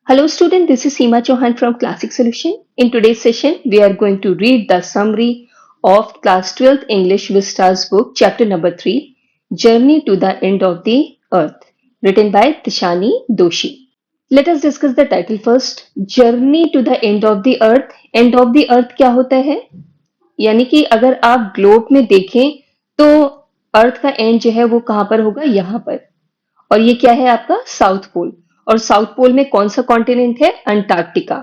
Hello student, this is Seema Chauhan from Classic Solution. In today's session, we are going to read the summary of class 12th English Vistas book, chapter number 3, Journey to the End of the Earth, written by Tishani Doshi. Let us discuss the title first. Journey to the End of the Earth. End of the Earth क्या होता है? यानी कि अगर आप globe में देखें तो अर्थ का एंड जो है वो कहाँ पर होगा? यहाँ पर। और ये क्या है आपका? South pole. और साउथ पोल में कौन सा कॉन्टिनेंट है? अंटार्कटिका।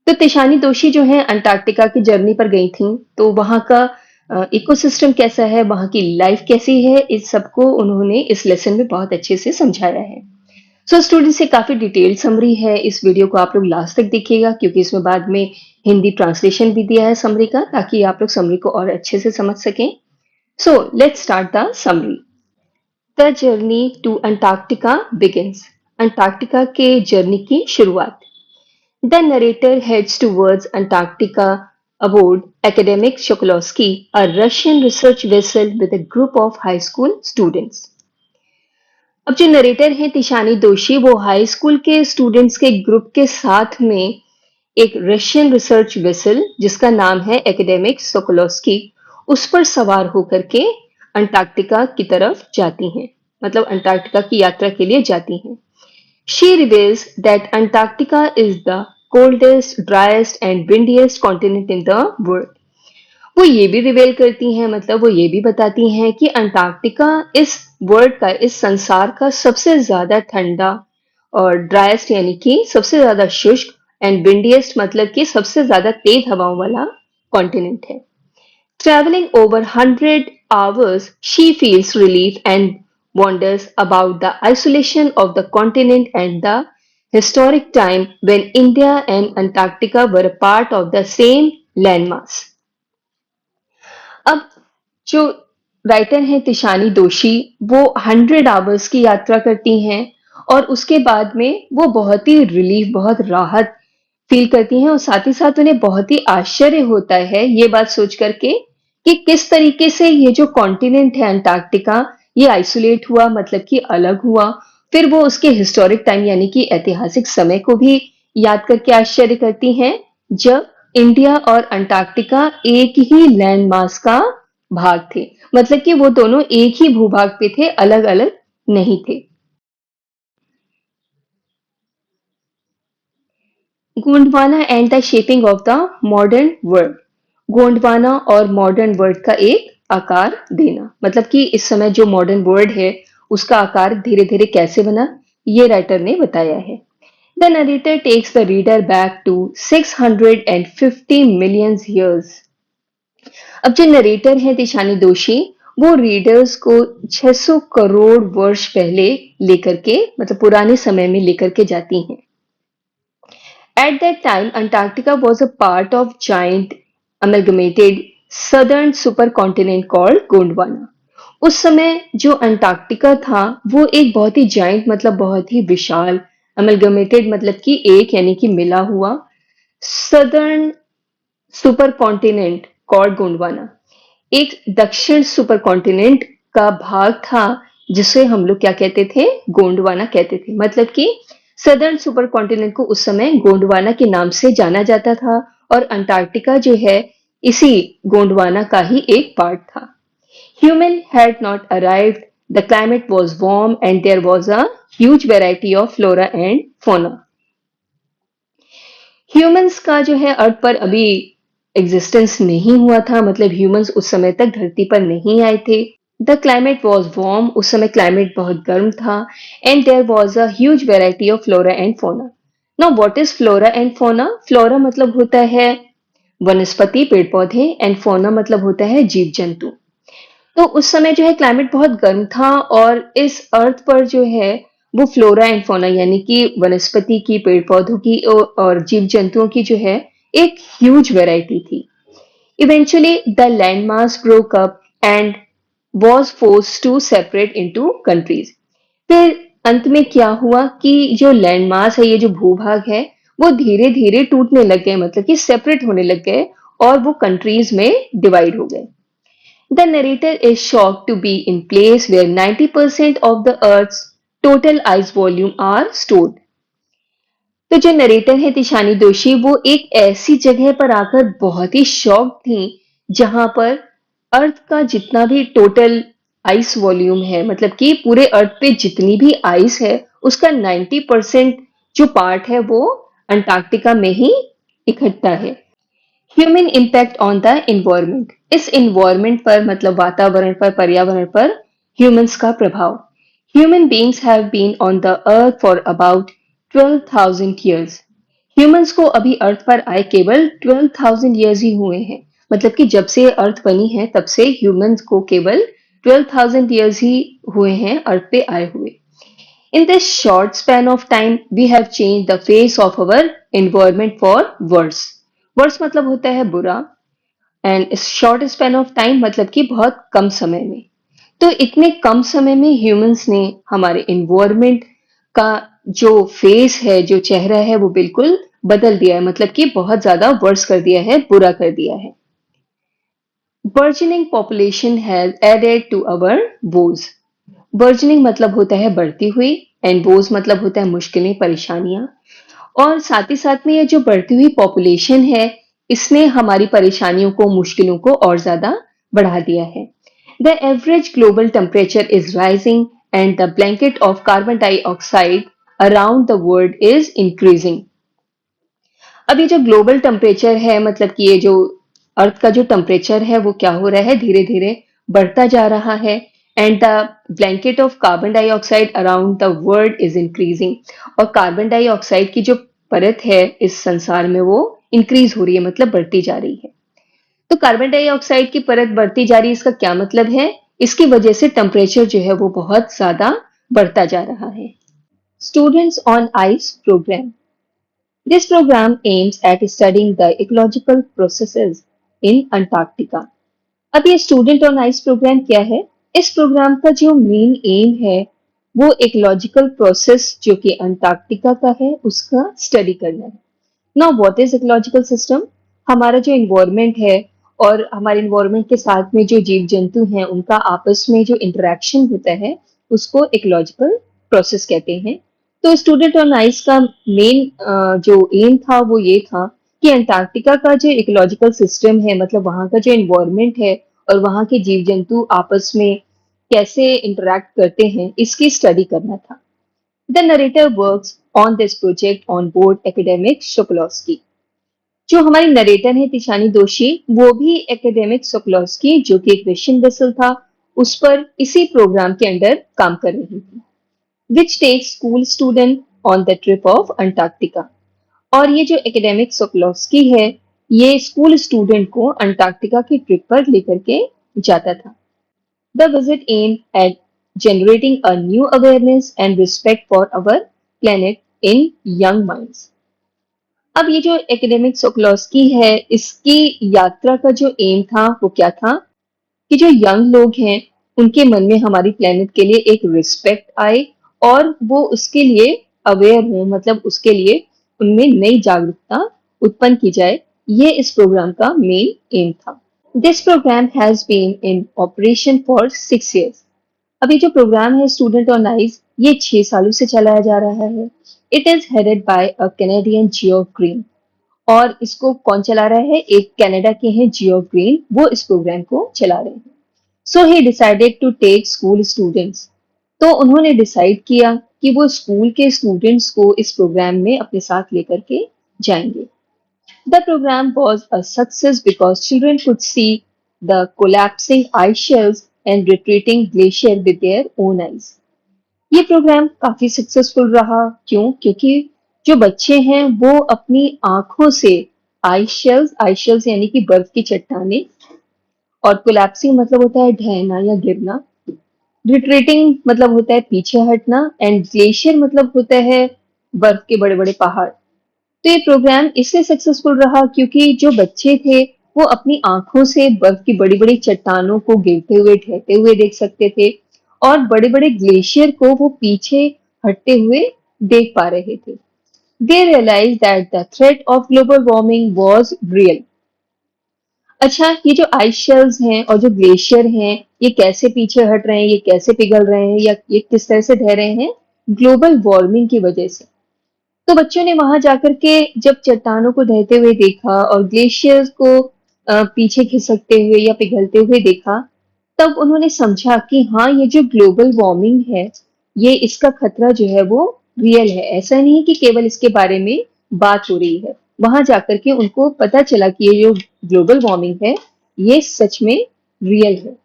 तो तिशानी दोषी जो है अंटार्कटिका की जर्नी पर गई थी, तो वहां का इकोसिस्टम कैसा है, वहां की लाइफ कैसी है, इस सबको उन्होंने इस लेसन में बहुत अच्छे से समझाया है। सो स्टूडेंट्स, ये काफी डिटेल्ड समरी है। इस वीडियो को आप लोग लास्ट तक देखिएगा क्योंकि इसमें बाद में हिंदी ट्रांसलेशन भी दिया है समरी का, ताकि आप लोग समरी को और अच्छे से समझ सकें। So let's start the summary. The journey to Antarctica begins. Antarctica के जर्नी की शुरुआत। The narrator heads towards Antarctica aboard academic Sokolovsky, a Russian research vessel with a group of high school students. अब जो narrator है तिशानी दोषी, वो high school के students के ग्रुप के साथ में एक रशियन रिसर्च वेसल जिसका नाम है एकेडमिक सोकोलोस्की, उस पर सवार होकर के अंटार्कटिका की तरफ जाती हैं, मतलब अंटार्कटिका की यात्रा के लिए जाती हैं। She reveals that Antarctica is the coldest, driest and windiest continent in the world. वो ये भी रिवेल करती हैं, मतलब वो ये भी बताती हैं कि अंटार्कटिका इस वर्ल्ड का, इस संसार का सबसे ज्यादा ठंडा, और ड्राइस्ट यानी कि सबसे ज्यादा शुष्क, एंड विंडिएस्ट मतलब कि सबसे ज्यादा तेज हवाओं वाला कॉन्टिनेंट है। Traveling over 100 hours, she feels relief and wonders about the isolation of the continent and the historic time when India and Antarctica were a part of the same landmass. अब जो writer हैं तिशानी दोषी, वो 100 hours की यात्रा करती हैं और उसके बाद में वो बहुत ही रिलीफ, बहुत राहत फील करती हैं, और साथ ही साथ उन्हें बहुत ही आश्चर्य होता है ये बात सोच करके कि किस तरीके से ये जो कॉन्टिनेंट है अंटार्कटिका, ये आइसोलेट हुआ, मतलब कि अलग हुआ। फिर वो उसके हिस्टोरिक टाइम यानी कि ऐतिहासिक समय को भी याद करके आश्चर्य करती हैं, जब इंडिया और अंटार्कटिका एक ही लैंड मास का भाग थे, मतलब कि वो दोनों एक ही भूभाग पे थे, अलग अलग नहीं थे। Gondwana and the shaping of the modern world. Gondwana और मॉडर्न वर्ल्ड का एक आकार देना, मतलब कि इस समय जो मॉडर्न वर्ल्ड है उसका आकार धीरे धीरे कैसे बना, ये राइटर ने बताया है। The narrator takes the reader back to 650 million years. अब जो नरेटर है तिशानी दोषी, वो रीडर्स को 600 करोड़ वर्ष पहले लेकर के, मतलब पुराने समय में लेकर के जाती हैं। At that time, Antarctica was a part of giant amalgamated southern supercontinent called Gondwana. उस समय जो अंटार्कटिका था वो एक बहुत ही जाइंट, मतलब बहुत ही विशाल, अमलगमेटेड मतलब कि एक यानी कि मिला हुआ, southern super continent called Gondwana, एक दक्षिण सुपर कॉन्टिनेंट का भाग था जिसे हम लोग क्या कहते थे? गोंडवाना कहते थे। मतलब कि सदर्न सुपर कॉन्टिनेंट को उस समय गोंडवाना के नाम से जाना जाता था, और अंटार्कटिका जो है इसी गोंडवाना का ही एक पार्ट था। Human had not arrived, the climate was warm and there was a huge variety of flora and fauna. Humans का जो है अर्थ पर अभी एग्जिस्टेंस नहीं हुआ था, मतलब ह्यूमंस उस समय तक धरती पर नहीं आए थे। द क्लाइमेट वॉज वार्म, उस समय क्लाइमेट बहुत गर्म था, and there was a huge variety of flora and fauna. Now what is flora and fauna? Flora मतलब होता है वनस्पति, पेड़ पौधे, एंड फोना मतलब होता है जीव जंतु। तो उस समय जो है क्लाइमेट बहुत गर्म था, और इस अर्थ पर जो है वो फ्लोरा एंड फोना यानी कि वनस्पति की, पेड़ पौधों की और जीव जंतुओं की जो है एक ह्यूज वैरायटी थी। Eventually the land mass broke up and was force to separate into countries. फिर अंत में क्या हुआ कि जो लैंड मास है, ये जो भूभाग है, वो धीरे धीरे टूटने लग गए, मतलब कि सेपरेट होने लग गए, और वो कंट्रीज में डिवाइड हो गए। The narrator is shocked to be in place where 90% of the Earth's total ice volume are stored. तो जो नरेटर है तिशानी दोषी, वो एक ऐसी जगह पर आकर बहुत ही शॉक्ड थी जहां पर अर्थ का जितना भी टोटल आइस वॉल्यूम है, मतलब कि पूरे अर्थ पे जितनी भी आइस है उसका 90% जो पार्ट है वो अंटार्कटिका में ही इकट्ठा है। Human impact on the environment, इस इन्वायरमेंट पर मतलब वातावरण पर, पर्यावरण पर ह्यूमंस का प्रभाव। Human beings have been on the earth for about 12,000 years। Humans को अभी अर्थ पर आए केवल 12,000 years ही हुए हैं। मतलब कि जब से अर्थ बनी है तब से ह्यूमंस को केवल 12,000 years ही हुए हैं अर्थ पे आए हुए। In this short span of time, we have changed the face of our environment for worse। worse मतलब होता है बुरा, and short span of time मतलब कि बहुत कम समय में। तो इतने कम समय में ह्यूमंस ने हमारे इन्वायरमेंट का जो फेस है, जो चेहरा है, वो बिल्कुल बदल दिया है, मतलब कि बहुत ज्यादा वर्स कर दिया है, बुरा कर दिया है। Burgeoning population has added to our woes। Burgeoning मतलब होता है बढ़ती हुई, एंड woes मतलब होता है मुश्किलें, परेशानियां। और साथ ही साथ में ये जो बढ़ती हुई पॉपुलेशन है, इसने हमारी परेशानियों को, मुश्किलों को और ज्यादा बढ़ा दिया है। The average global temperature is rising and the blanket of carbon dioxide around the world is increasing. अब ये जो ग्लोबल टेम्परेचर है, मतलब कि ये जो अर्थ का जो टेम्परेचर है वो क्या हो रहा है, धीरे धीरे बढ़ता जा रहा है। And the blanket of carbon dioxide around the world is increasing. और कार्बन डाइऑक्साइड की जो परत है इस संसार में वो इंक्रीज हो रही है, मतलब बढ़ती जा रही है। तो कार्बन डाइऑक्साइड की परत बढ़ती जा रही है, इसका क्या मतलब है? इसकी वजह से टेम्परेचर जो है वो बहुत ज्यादा बढ़ता जा रहा है। Students on ice programme. This program aims at studying the ecological processes in Antarctica। अब ये स्टूडेंट ऑन आइस प्रोग्राम क्या है? इस प्रोग्राम का जो मेन एम है वो इकोलॉजिकल प्रोसेस जो कि अंटार्कटिका का है उसका स्टडी करना है। Now what is ecological system? हमारा जो इन्वायरमेंट है और हमारे इन्वायरमेंट के साथ में जो जीव जंतु हैं उनका आपस में जो इंटरेक्शन होता है उसको इकोलॉजिकल प्रोसेस कहते हैं। तो स्टूडेंट ऑन आइस का मेन जो एम था वो ये था कि अंटार्कटिका का जो इकोलॉजिकल सिस्टम है, मतलब वहाँ का जो इन्वायरमेंट है और वहाँ के जीव जंतु आपस में कैसे इंटरेक्ट करते हैं, इसकी स्टडी करना था। The narrator works on this project on board academic Sokolowski। जो हमारी नरेटर है तिशानी दोषी, वो भी एकेडमिक सोकोलॉस्की जो कि एक रशियन वेसल था, उस पर इसी प्रोग्राम के अंडर काम कर रही थी। Which takes school student on the trip of Antarctica. और ये जो एकेडमिक सोकोलॉस्की है, ये स्कूल स्टूडेंट को अंटार्कटिका की ट्रिप पर लेकर के जाता था। The visit aimed at generating a new awareness and respect for our planet in young minds। अब ये जो एकेडमिक सोकोलॉस्की है, इसकी यात्रा का जो एम था वो क्या था कि जो यंग लोग हैं उनके मन में हमारी प्लेनेट के लिए एक रिस्पेक्ट आए और वो उसके लिए अवेयर हो, मतलब उसके लिए उनमें नई जागरूकता उत्पन्न की जाए। ये इस प्रोग्राम का मेन एम था। This programme has been in operation for 6 years। अभी जो प्रोग्राम है स्टूडेंट ऑन आइस, ये 6 सालों से चलाया जा रहा है। It is headed by a Canadian Geoff green. और इसको कौन चला रहा है? एक कनाडा के हैं जियोफ ग्रीन, वो इस प्रोग्राम को चला रहे हैं। So he decided to take school students. तो उन्होंने डिसाइड किया कि वो स्कूल के स्टूडेंट्स को इस प्रोग्राम में अपने साथ लेकर के जाएंगे। The program was a success because children could see the collapsing ice shelves and retreating glacier with their own eyes। ये प्रोग्राम काफी सक्सेसफुल रहा। क्यों? क्योंकि जो बच्चे हैं वो अपनी आंखों से आइस शेल्स यानी कि बर्फ की चट्टाने, और कोलैप्सिंग मतलब होता है ढहना या गिरना, रिट्रीटिंग मतलब होता है पीछे हटना, एंड ग्लेशियर मतलब होता है बर्फ के बड़े बड़े पहाड़। तो ये प्रोग्राम इसलिए सक्सेसफुल रहा क्योंकि जो बच्चे थे वो अपनी आंखों से बर्फ की बड़ी बड़ी चट्टानों को गिरते हुए, ढहते हुए देख सकते थे और बड़े बड़े ग्लेशियर को वो पीछे हटते हुए देख पा रहे थे। They realise that the threat of global warming was real. अच्छा, ये जो आइस शेल्स हैं और जो ग्लेशियर हैं, ये कैसे पीछे हट रहे हैं, ये कैसे पिघल रहे हैं या ये किस तरह से ढह रहे हैं? ग्लोबल वार्मिंग की वजह से। तो बच्चों ने वहां जाकर के जब चट्टानों को ढहते हुए देखा और ग्लेशियर्स को पीछे खिसकते हुए या पिघलते हुए देखा, तब उन्होंने समझा कि हाँ, ये जो ग्लोबल वार्मिंग है, ये इसका खतरा जो है वो रियल है। ऐसा नहीं है कि केवल इसके बारे में बात हो रही है। वहां जाकर के उनको पता चला कि ये जो ग्लोबल वार्मिंग है, ये सच में रियल है।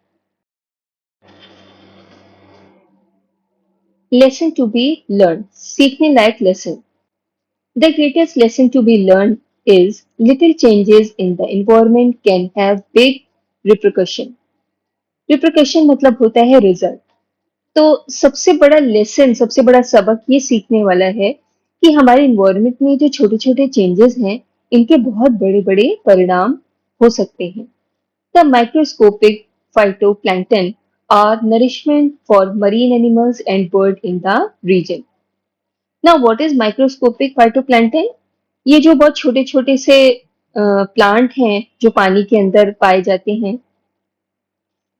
लेसन टू बी लर्न, सीखने लायक lesson. The greatest lesson to be learned is little changes in the environment can have big repercussion. Repercussion मतलब होता है रिजल्ट। तो सबसे बड़ा लेसन, सबसे बड़ा सबक ये सीखने वाला है कि हमारे इन्वायरमेंट में जो छोटे छोटे चेंजेस हैं, इनके बहुत बड़े बड़े परिणाम हो सकते हैं। The microscopic phytoplankton are nourishment for marine animals and bird in the region. Now, what is microscopic phytoplankton? ये जो बहुत छोटे छोटे से प्लांट हैं जो पानी के अंदर पाए जाते हैं,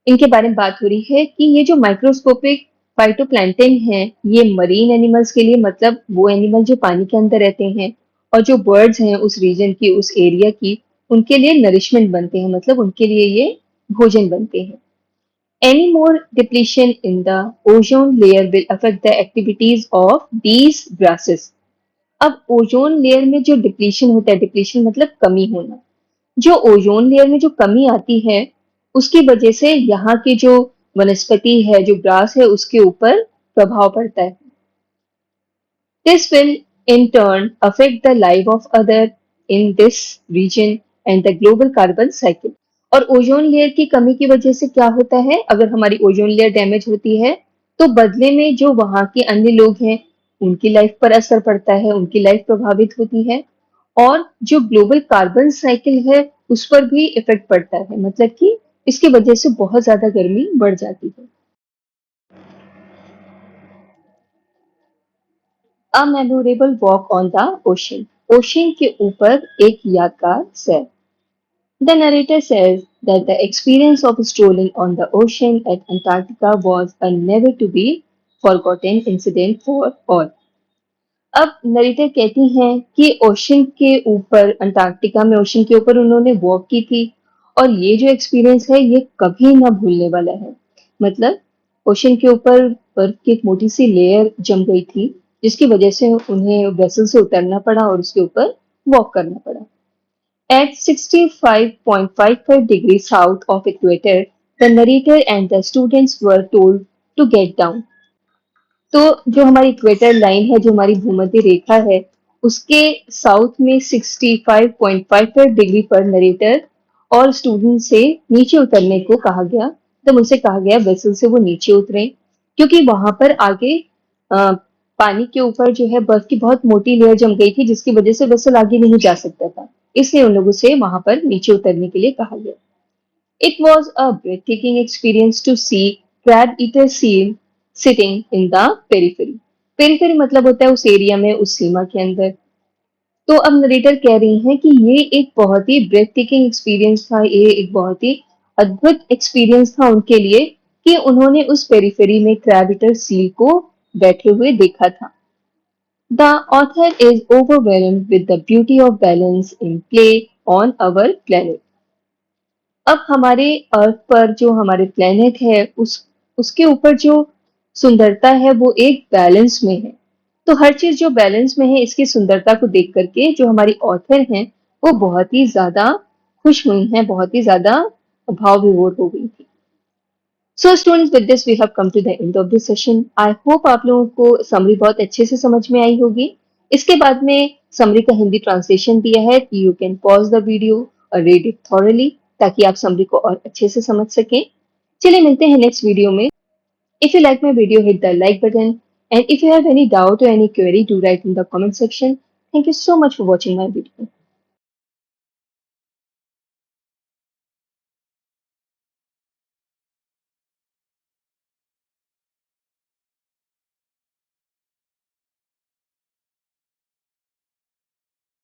इनके बारे में बात हो रही है कि ये जो माइक्रोस्कोपिक फाइटोप्लैंटन है, ये मरीन एनिमल्स के लिए, मतलब वो एनिमल जो पानी के अंदर रहते हैं, और जो बर्ड्स हैं उस रीजन की, उस एरिया की, उनके लिए नरिशमेंट बनते हैं, मतलब उनके लिए ये भोजन बनते हैं। Any more depletion in the ozone layer will affect the activities of these grasses. अब ओजोन लेयर में जो डिप्लीशन होता है, डिप्लीशन मतलब कमी होना, जो ओजोन लेयर में जो कमी आती है, उसकी वजह से यहाँ की जो वनस्पति है, जो ग्रास है, उसके ऊपर प्रभाव पड़ता है। This will in turn affect the life of other in this region and the global carbon cycle. और ओजोन लेयर की कमी की वजह से क्या होता है, अगर हमारी ओजोन लेयर डैमेज होती है, तो बदले में जो वहां के अन्य लोग हैं, उनकी लाइफ पर असर पड़ता है, उनकी लाइफ प्रभावित होती है, और जो ग्लोबल कार्बन साइकिल है उस पर भी इफेक्ट पड़ता है, मतलब कि इसकी वजह से बहुत ज्यादा गर्मी बढ़ जाती है। अ memorable walk on the ocean, ocean के ऊपर एक यादगार सैर। The narrator says that the experience of strolling on the ocean at Antarctica was a never to be forgotten incident for all. अब नरेटर कहती हैं कि ओशन के ऊपर, अंटार्कटिका में ओशन के ऊपर उन्होंने वॉक की थी, और ये जो एक्सपीरियंस है ये कभी ना भूलने वाला है। मतलब ओशन के ऊपर बर्फ की एक मोटी सी लेयर जम गई थी, जिसकी वजह से उन्हें वेसल से उतरना पड़ा और उसके ऊपर वॉक करना पड़ा। At 65.55 degrees south of equator, the narrator and the students were told to get down. तो जो हमारी इक्वेटर लाइन है, जो हमारी भूमध्य रेखा है, उसके साउथ में 65.55 डिग्री पर नरेटर और स्टूडेंट से नीचे उतरने को कहा गया। तब उनसे कहा गया वेसल से वो नीचे उतरे, क्योंकि वहां पर आगे पानी के ऊपर जो है बर्फ की बहुत मोटी लेयर जम गई थी, जिसकी वजह से वेसल आगे नहीं जा सकता था। इसलिए उन लोगों से वहां पर नीचे उतरने के लिए कहा गया। It was a breathtaking experience to see crab-eater seal sitting in the periphery. Periphery मतलब होता है उस एरिया में, उस सीमा के अंदर। तो अब नरेटर कह रही हैं कि ये एक बहुत ही ब्रेथटेकिंग एक्सपीरियंस था, ये एक बहुत ही अद्भुत एक्सपीरियंस था उनके लिए कि उन्होंने उस पेरिफेरी में क्रैब-ईटर सील को बैठे हुए देखा था। The author is overwhelmed with the beauty of balance in play on our planet. अब हमारे अर्थ पर जो हमारे प्लेनेट है, उसके ऊपर जो सुंदरता है वो एक बैलेंस में है। तो हर चीज जो बैलेंस में है, इसकी सुंदरता को देख करके जो हमारी ऑथर हैं, वो बहुत ही ज्यादा खुश हुई हैं, बहुत ही ज्यादा भाव विभोर हो गई थी। So students, with this we have come to the end of this session. I hope आप लोगों को समरी बहुत अच्छे से समझ में आई होगी। इसके बाद में समरी का हिंदी ट्रांसलेशन दिया है, you can pause the video और रीड इट थॉरली, ताकि आप समरी को और अच्छे से समझ सकें। चलिए मिलते हैं नेक्स्ट वीडियो में। If you like my video, hit the like button, and if you have any doubt और any query, do write in the comment section. Thank you so much for watching my video.